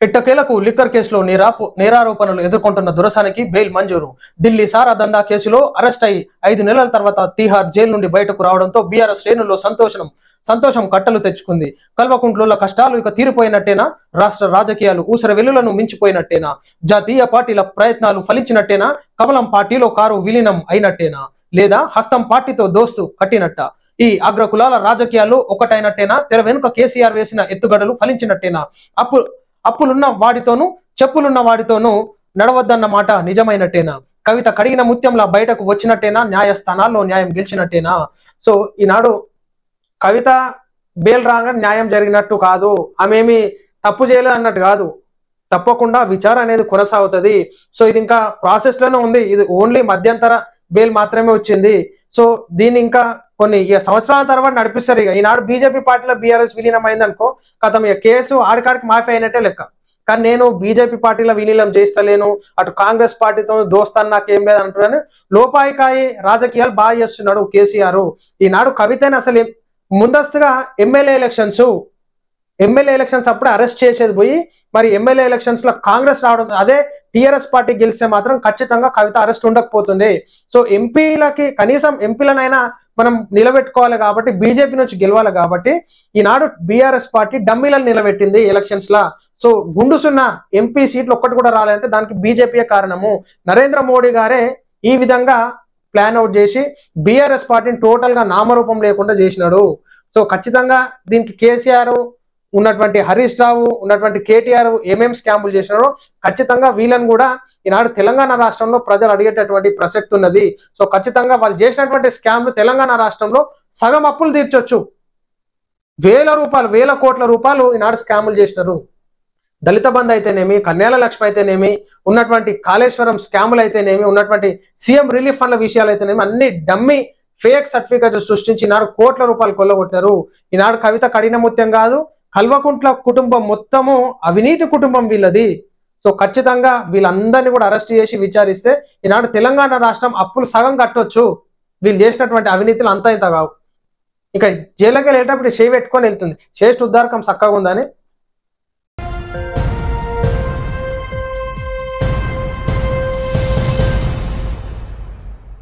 ఎట్టకేలకు లిక్కర్ కేసులో నేరారోపణలు ఎదుర్కొంటున్న దొరసానికి బెయిల్ మంజూరు. ఢిల్లీ సారా దందా కేసులో అరెస్ట్ అయి 5 నెలల తర్వాత తిహార్ జైలు నుండి బయటకు రావడంతో బీఆర్ఎస్ శ్రేణుల్లో సంతోషం కట్టలు తెచ్చుకుంది. కల్వకుంట్ల కష్టాలు ఇక తీరిపోయినట్టేనా? రాష్ట్ర రాజకీయాలు ఊసర వెల్లులను మించిపోయినట్టేనా? జాతీయ పార్టీల ప్రయత్నాలు ఫలించినట్టేనా? కమలం పార్టీలో కారు విలీనం అయినట్టేనా? లేదా హస్తం పార్టీతో దోస్తు కట్టినట్ట? ఈ అగ్రకులాల రాజకీయాలు ఒకటైనట్టేనా? తెర వెనుక కేసీఆర్ వేసిన ఎత్తుగడలు ఫలించినట్టేనా? అప్పులున్న వాడితోనూ చెప్పులున్న వాడితోనూ నడవద్దన్న మాట నిజమైనట్టేనా? కవిత కడిగిన ముత్యంలా బయటకు వచ్చినట్టేనా? న్యాయస్థానాల్లో న్యాయం గెలిచినట్టేనా? సో ఈనాడు కవిత బెయిల్ రాగా న్యాయం జరిగినట్టు కాదు, ఆమె ఏమి తప్పు చేయలేదు అన్నట్టు కాదు. తప్పకుండా విచారణ అనేది కొనసాగుతుంది. సో ఇది ఇంకా ప్రాసెస్ లోనే ఉంది. ఇది ఓన్లీ మధ్యంతర బెయిల్ మాత్రమే వచ్చింది. సో దీన్ని ఇంకా కొన్ని సంవత్సరాల తర్వాత నడిపిస్తారు. ఇక ఈనాడు బీజేపీ పార్టీలో బీఆర్ఎస్ విలీనం అయిందనుకో కథం, ఇక కేసు ఆడికాడికి మాఫీ అయినట్టే లెక్క. కానీ నేను బీజేపీ పార్టీలో విలీనం చేస్తలేను, అటు కాంగ్రెస్ పార్టీతో దోస్తాను నాకేం లేదు అంటున్నాను. లోపాయికాయి రాజకీయాలు బాగా చేస్తున్నాడు కేసీఆర్. ఈనాడు కవితని అసలు ముందస్తుగా ఎమ్మెల్యే ఎలక్షన్స్ అప్పుడే అరెస్ట్ చేసేది పోయి మరి ఎమ్మెల్యే ఎలక్షన్స్ లో కాంగ్రెస్ రావడం, అదే టీఆర్ఎస్ పార్టీ గెలిస్తే మాత్రం ఖచ్చితంగా కవిత అరెస్ట్ ఉండకపోతుంది. సో ఎంపీలకి కనీసం ఎంపీలనైనా మనం నిలబెట్టుకోవాలి కాబట్టి, బీజేపీ నుంచి గెలవాలి కాబట్టి ఈనాడు బీఆర్ఎస్ పార్టీ డమ్మీలను నిలబెట్టింది ఎలక్షన్స్ లా. సో గుండుసున్న ఎంపీ సీట్లు ఒక్కటి కూడా రాలంటే దానికి బీజేపీయే కారణము. నరేంద్ర మోడీ గారే ఈ విధంగా ప్లాన్ అవుట్ చేసి బీఆర్ఎస్ పార్టీని టోటల్ గా నామరూపం లేకుండా చేసినాడు. సో ఖచ్చితంగా దీనికి కేసీఆర్ ఉన్నటువంటి హరీష్ రావు ఉన్నటువంటి కేటీఆర్ ఏమేం స్కాములు చేసినారో ఖచ్చితంగా వీళ్ళని కూడా ఈనాడు తెలంగాణ రాష్ట్రంలో ప్రజలు అడిగేటటువంటి ప్రసక్తి ఉన్నది. సో ఖచ్చితంగా వాళ్ళు చేసినటువంటి స్కామ్లు తెలంగాణ రాష్ట్రంలో సగం అప్పులు తీర్చొచ్చు. వేల కోట్ల రూపాయలు ఈనాడు స్కాములు చేసినారు. దళిత బంధు అయితేనేమి, కన్యాల లక్ష్మి అయితేనేమి, ఉన్నటువంటి కాళేశ్వరం స్కాములు అయితేనేమి, ఉన్నటువంటి సీఎం రిలీఫ్ ఫండ్ల విషయాలు అయితేనేమి, అన్ని డమ్మీ ఫేక్ సర్టిఫికేట్ సృష్టించి ఈనాడు కోట్ల రూపాయలు కొల్లగొట్టారు. ఈనాడు కవిత కడిన ముత్యం కాదు, కల్వకుంట్ల కుటుంబం మొత్తము అవినీతి కుటుంబం వీళ్ళది. సో ఖచ్చితంగా వీళ్ళందరినీ కూడా అరెస్ట్ చేసి విచారిస్తే ఈనాడు తెలంగాణ రాష్ట్రం అప్పులు సగం కట్టొచ్చు. వీళ్ళు చేసినటువంటి అవినీతులు అంతా ఇంత కావు. ఇక జైలుకి వెళ్ళేటప్పుడు చేయి పెట్టుకొని వెళ్తుంది, చేసి ఉద్దారకం చక్కగా ఉందని.